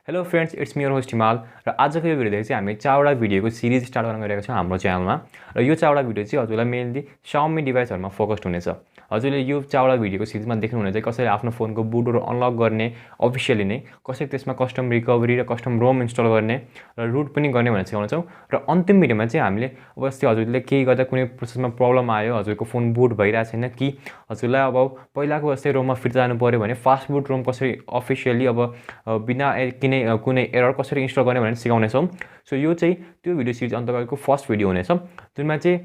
Hello friends, it's me your host हिमाल र आजको यो भिडियो चाहिँ हामी 4वटा भिडियोको सिरिज स्टार्ट गर्न गइरहेको छौँ हाम्रो च्यानलमा। र यो 4वटा भिडियो चाहिँ हजुरलाई मेनली Xiaomi डिभाइसहरुमा फोकस्ड हुनेछ। हजुरले यो 4वटा भिडियोको सिरिजमा देख्नुहुने चाहिँ कसरी आफ्नो फोनको बुटलोडर अनलक गर्ने अफिसियली नै, कसरी त्यसमा कस्टम रिकभरी र कस्टम रोम इन्स्टल गर्ने र रुट पनि गर्ने भनेर सिकाउनेछौँ। र अन्तिम भिडियोमा चाहिँ हामीले अब जस्तै हजुरले केही गर्दा कुनै प्रोसेसमा प्रब्लम आयो, हजुरको फोन बुट भइरहेको छैन कि हजुरलाई अब पहिलाको जस्तै रोममा फिर्ता जानु पर्यो भने फास्ट बुट रोम कसरी अफिसियली बिना कुनै एरर कसरी इन्स्टल गर्ने भनेर सिकाउनेछौँ। सो यो चाहिँ त्यो भिडियो सिरिज अन्तर्गतको फर्स्ट भिडियो हुनेछ, जुनमा चाहिँ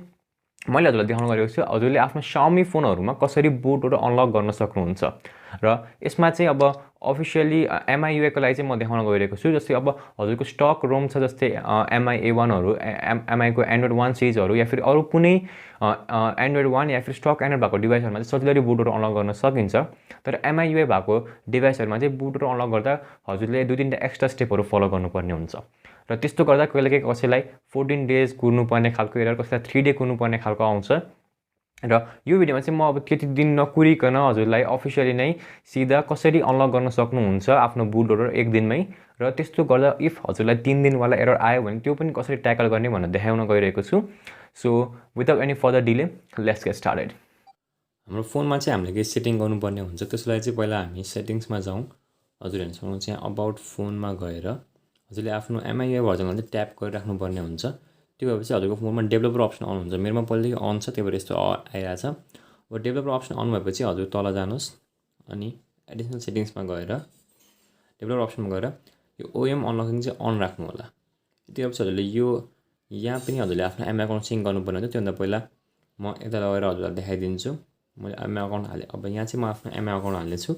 मैले हजुरलाई देखाउन गएको छु हजुरले आफ्नो Xiaomi फोनहरुमा कसरी बुटलोडर अनलक गर्न सक्नुहुन्छ। र यसमा चाहिँ अब अफिसियली MIUI को लागि चाहिँ म देखाउन गइरहेको छु। जस्तै अब हजुरको स्टक रोम छ, जस्तै MI A1 हरु, MI को एन्ड्रोइड 1 सिरिजहरु या फिर अरु कुनै एन्ड्रोइड 1 या फिर स्टक एन्ड्रोइड भएको डिभाइसहरुमा चाहिँ सजिलै बुटलोडर अनलक गर्न सकिन्छ। तर MIUI भएको डिभाइसहरुमा चाहिँ बुटलोडर अनलक गर्दा हजुरले 2-3 टा एक्स्ट्रा स्टेपहरु फलो गर्नुपर्ने हुन्छ। र त्यस्तो गर्दा कहिलेकाहीँ कसैलाई 14 डेज कुर्नुपर्ने खालको एरर, कसैलाई 3 डे कुर्नुपर्ने खालको आउँछ। र यो भिडियोमा चाहिँ म अब त्यति दिन नकुरिकन हजुरलाई अफिसियली नै सिधा कसरी अनलक गर्न सक्नुहुन्छ आफ्नो बुटलोडर एक दिनमै। र त्यस्तो गर्दा इफ हजुरलाई 3 दिन वाला एरर आयो भने त्यो पनि कसरी ट्याकल गर्ने भनेर देखाउन गइरहेको छु। So without any further delay let's get started. हाम्रो फोनमा चाहिँ हामीले केही सेटिङ गर्नुपर्ने हुन्छ। त्यसलाई चाहिँ पहिला हामी सेटिङ्समा जाउँ। हजुर हेर्नुसँग चाहिँ अबाउट फोनमा गएर हजुरले आफ्नो MIUI भर्जनलाई चाहिँ ट्याप गरिराख्नु पर्ने हुन्छ। त्यो भएपछि हजुरको फोनमा डेभलपर अप्सन अन हुन्छ। मेरोमा पहिलेदेखि अन छ, त्यही भएर यस्तो आइरहेछ। अब डेभलपर अप्सन अन भएपछि हजुर तल जानुहोस् अनि एडिसनल सेटिङ्समा गएर डेभलपर अप्सनमा गएर यो OEM अनलकिङ चाहिँ अन राख्नु होला। यति भएपछि हजुरले यो यहाँ पनि हजुरले आफ्नो MI अकाउन्ट सिङ्क गर्नुपर्ने हुन्छ। त्योभन्दा पहिला म यता लगेर हजुरलाई देखाइदिन्छु। मैले MI अकाउन्ट हालेँ। अब यहाँ चाहिँ म आफ्नो MI अकाउन्ट हाल्नेछु।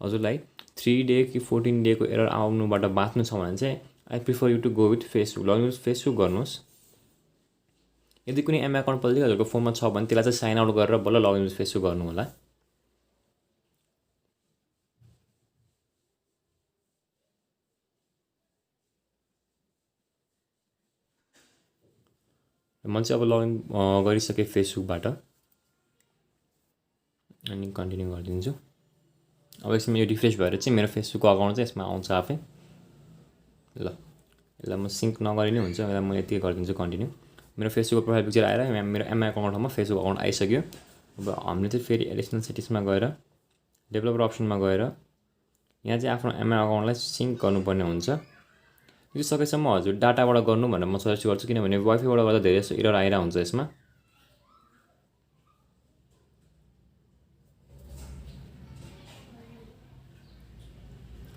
हजुरलाई 3 डे कि 14 डेको एरर आउनुबाट बाँच्नु छ भने चाहिँ I prefer you to go with Facebook. Login with Facebook गर्नुहोस्। यदि कुनै MI अकाउन्ट पहिलेदेखि हजुरको फोनमा छ भने त्यसलाई चाहिँ साइन आउट गरेर बल्ल लगइन विथ फेसबुक गर्नु होला। म चाहिँ अब लगइन गरिसकेँ फेसबुकबाट अनि कन्टिन्यू गरिदिन्छु। अब यसमा यो रिफ्रेस भएर चाहिँ मेरो फेसबुकको अकाउन्ट चाहिँ यसमा आउँछ आफै। ल यसलाई म सिङ्क नगरी नै हुन्छ। यसलाई म यति गरिदिन्छु कन्टिन्यू। मेरो फेसबुकको प्रोफाइल पिक्चर आएर मेरो MI अकाउन्टमा फेसबुक अकाउन्ट आइसक्यो। अब हामीले चाहिँ फेरि एडिसनल सेटिङ्समा गएर डेभलपर अप्सनमा गएर यहाँ चाहिँ आफ्नो MI अकाउन्टलाई सिङ्क गर्नुपर्ने हुन्छ। यो सकेसम्म हजुर डाटाबाट गर्नु भनेर म सजेस्ट गर्छु, किनभने वाइफाईबाट गर्दा धेरै जस्तो एरर आइरहेको हुन्छ यसमा।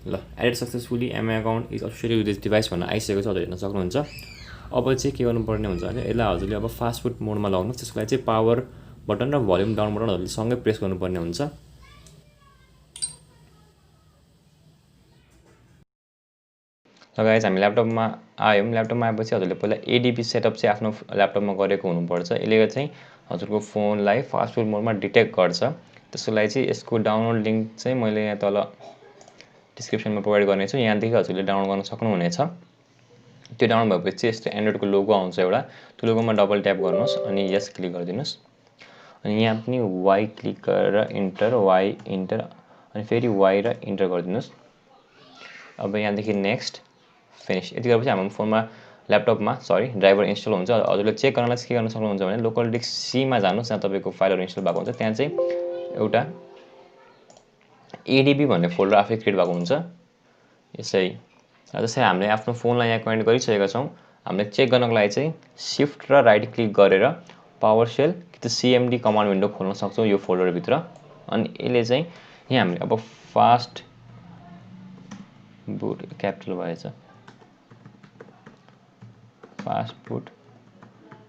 ल added successfully MI account is officially with this device भनेर आइसकेको छ, हजुर हेर्न सक्नुहुन्छ। अब चाहिँ के गर्नुपर्ने हुन्छ भने यसलाई हजुरले अब फास्ट फुड मोडमा लगाउनुहोस्। त्यसको लागि चाहिँ पावर बटन र भोल्युम डाउन बटन हजुरले सँगै प्रेस गर्नुपर्ने हुन्छ। गाइस हामी ल्यापटपमा आयौँ। ल्यापटपमा आएपछि हजुरले पहिला ADB सेटअप चाहिँ आफ्नो ल्यापटपमा गरेको हुनुपर्छ। यसले चाहिँ हजुरको फोनलाई फास्ट फुड मोडमा डिटेक्ट गर्छ। त्यसको लागि चाहिँ यसको डाउनलोड लिङ्क चाहिँ मैले यहाँ तल डिस्क्रिप्सनमा प्रोभाइड गर्नेछु। यहाँदेखि हजुरले डाउनलोड गर्न सक्नुहुनेछ। त्यो डाउनलोड भएपछि यस्तो एन्ड्रोइडको लोगो आउँछ एउटा। त्यो लोगोमा डबल ट्याप गर्नुहोस् अनि यस क्लिक गरिदिनुहोस्। अनि यहाँ पनि Y क्लिक गरेर इन्टर, Y इन्टर अनि फेरि Y र इन्टर गरिदिनुहोस्। अब यहाँदेखि नेक्स्ट फिनिस। यति गरेपछि हाम्रो फोनमा ल्यापटपमा ड्राइभर इन्स्टल हुन्छ। हजुरले चेक गर्नलाई के गर्न सक्नुहुन्छ भने लोकल डिस्क सीमा जानुहोस्, जहाँ तपाईँको फाइलहरू इन्स्टल भएको हुन्छ। त्यहाँ चाहिँ एउटा ADB भन्ने फोल्डर आफै क्रिएट भएको हुन्छ। यसै जस्तै हामीले आफ्नो फोनलाई यहाँ कनेक्ट गरिसकेका छौँ। हामीले चेक गर्नको लागि चाहिँ शिफ्ट र राइट क्लिक गरेर पावर सेल कि त CMD कमान्ड विन्डो खोल्न सक्छौँ यो फोल्डरभित्र। अनि यसले चाहिँ यहाँ हामीले अब फास्ट बुट क्यापिटल भएछ, फास्ट बुट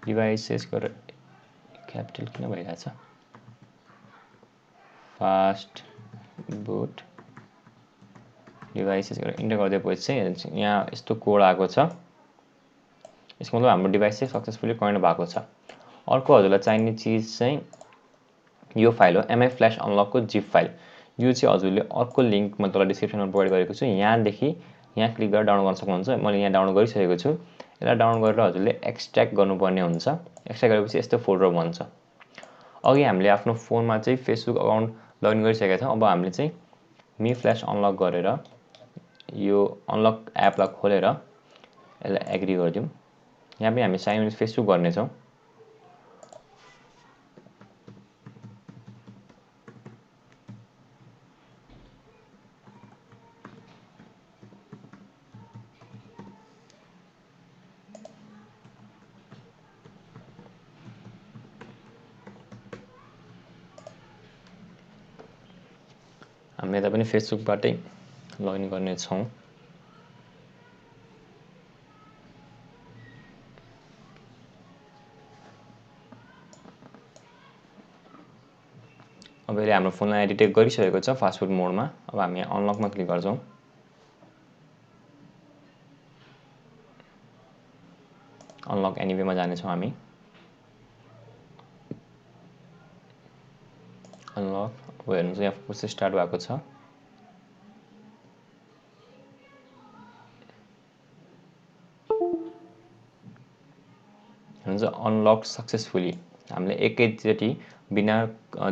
डिभाइसेस गरेर क्यापिटल किन भइरहेछ, फास्ट बुट डिभाइसेस गरेर इन्टर गरिदिएपछि चाहिँ यहाँ यस्तो कोड आएको छ। यसको मतलब हाम्रो डिभाइस चाहिँ सक्सेसफुली कनेक्ट भएको छ। अर्को हजुरलाई चाहिने चिज चाहिँ यो फाइल हो, MI फ्ल्यास अनलकको जिप फाइल। यो चाहिँ हजुरले अर्को लिङ्क म तल डिस्क्रिप्सनमा प्रोभाइड गरेको छु। यहाँदेखि यहाँ क्लिक गरेर डाउनलोड गर्न सक्नुहुन्छ। मैले यहाँ डाउनलोड गरिसकेको छु। यसलाई डाउनलोड गरेर हजुरले एक्सट्र्याक्ट गर्नुपर्ने हुन्छ। एक्सट्र्याक्ट गरेपछि यस्तो फोल्डर बन्छ। अघि हामीले आफ्नो फोनमा चाहिँ फेसबुक अकाउन्ट लगइन गरिसकेका छौँ। अब हामीले चाहिँ मी फ्ल्यास अनलक गरेर यो अनलक एपलाई खोलेर यसलाई एग्री गरिदिउँ। यहाँ पनि हामी साइन इन फेसबुक गर्नेछौँ। हामी यता पनि फेसबुकबाटै लगइन गर्नेछौँ। अब यसले हाम्रो फोनलाई डिटेक्ट गरिसकेको छ फास्ट फुड मोडमा। अब हामी अनलकमा क्लिक गर्छौँ। अनलक एनिवेमा जानेछौँ हामी। अनलक अब हेर्नुहोस् यहाँ प्रोसेस स्टार्ट भएको छ। हेर्नुहुन्छ अनलक सक्सेसफुली। हामीले एकैचोटि बिना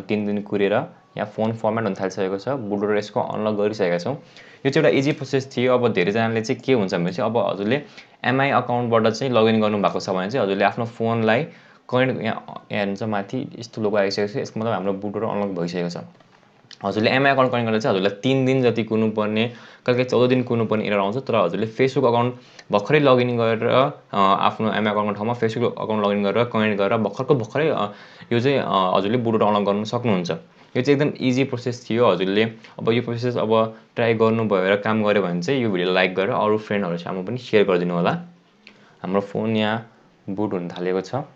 3 दिन कुरेर यहाँ फोन फर्मेट हुन थालिसकेको छ। बुटलोडर यसको अनलक गरिसकेका छौँ। यो चाहिँ एउटा इजी प्रोसेस थियो। अब धेरैजनाले चाहिँ के हुन्छ भने चाहिँ अब हजुरले एमआई अकाउन्टबाट चाहिँ लगइन गर्नुभएको छ भने चाहिँ हजुरले आफ्नो फोनलाई कनेक्ट यहाँ हेर्नुहुन्छ माथि यस्तो लोगो आइसकेको छ। यसको मतलब हाम्रो बुटलोडर अनलक भइसकेको छ। हजुरले एमआई अकाउन्ट कनेक्ट गर्दा चाहिँ हजुरलाई 3 दिन जति कुर्नुपर्ने, कहिले 14 दिन कुर्नुपर्ने एरर आउँछ। तर हजुरले फेसबुक अकाउन्ट भर्खरै लगइन गरेर आफ्नो एमआई अकाउन्टको ठाउँमा फेसबुक अकाउन्ट लगइन गरेर कनेक्ट गरेर भर्खरै यो चाहिँ हजुरले बुटलोडर अनलक गर्न सक्नुहुन्छ। यो चाहिँ एकदम इजी प्रोसेस थियो। हजुरले अब यो प्रोसेस अब ट्राई गर्नुभयो र काम गर्यो भने चाहिँ यो भिडियो लाइक गरेर अरू फ्रेन्डहरूसँग पनि सेयर गरिदिनु होला। हाम्रो फोन यहाँ बुट हुन थालेको छ।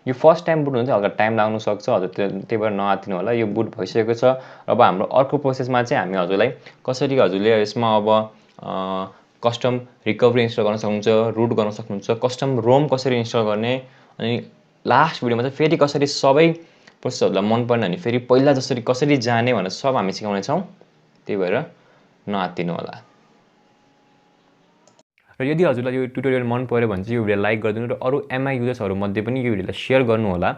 यो फर्स्ट टाइम बुट हुन्छ, हल्का टाइम लाग्न सक्छ। हजुर त्यही भएर नआत्तिनु होला। यो बुट भइसकेको छ। अब हाम्रो अर्को प्रोसेसमा चाहिँ हामी हजुरलाई कसरी हजुरले यसमा अब कस्टम रिकभरी इन्स्टल गर्न सक्नुहुन्छ, रुट गर्न सक्नुहुन्छ, कस्टम रोम कसरी इन्स्टल गर्ने, अनि लास्ट भिडियोमा चाहिँ फेरि कसरी सबै प्रोसेसहरूलाई मन पर्ने अनि फेरि पहिला जसरी कसरी जाने भनेर सब हामी सिकाउनेछौँ। त्यही भएर नआत्तिनु होला। र यदि हजुरलाई यो ट्युटोरियल मन पर्यो भने चाहिँ यो भिडियो लाइक गरिदिनु र अरू एमआई युजर्सहरूमध्ये पनि यो भिडियोलाई सेयर गर्नु होला।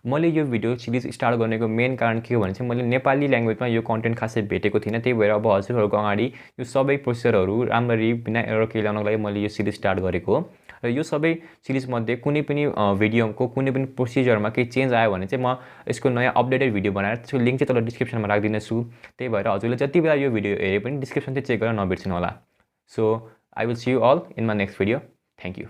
मैले यो भिडियो सिरिज स्टार्ट गर्नेको मेन कारण के हो भने चाहिँ मैले नेपाली ल्याङ्ग्वेजमा यो कन्टेन्ट खासै भेटेको थिइनँ। त्यही भएर अब हजुरहरूको अगाडि यो सबै प्रोसेसरहरू राम्ररी बिना एरर केही ल्याउनको लागि मैले यो सिरिज स्टार्ट गरेको हो। र यो सबै सिरिजमध्ये कुनै पनि भिडियोको कुनै पनि प्रोसिजरमा केही चेन्ज आयो भने चाहिँ म यसको नयाँ अपडेटेड भिडियो बनाएर त्यसको लिङ्क चाहिँ तल डिस्क्रिप्सनमा राखिदिनेछु। त्यही भएर हजुरले जति बेला यो भिडियो हेरे पनि डिस्क्रिप्सन चाहिँ चेक गरेर नबिर्सिनु होला। So I will see you all in my next video. Thank you.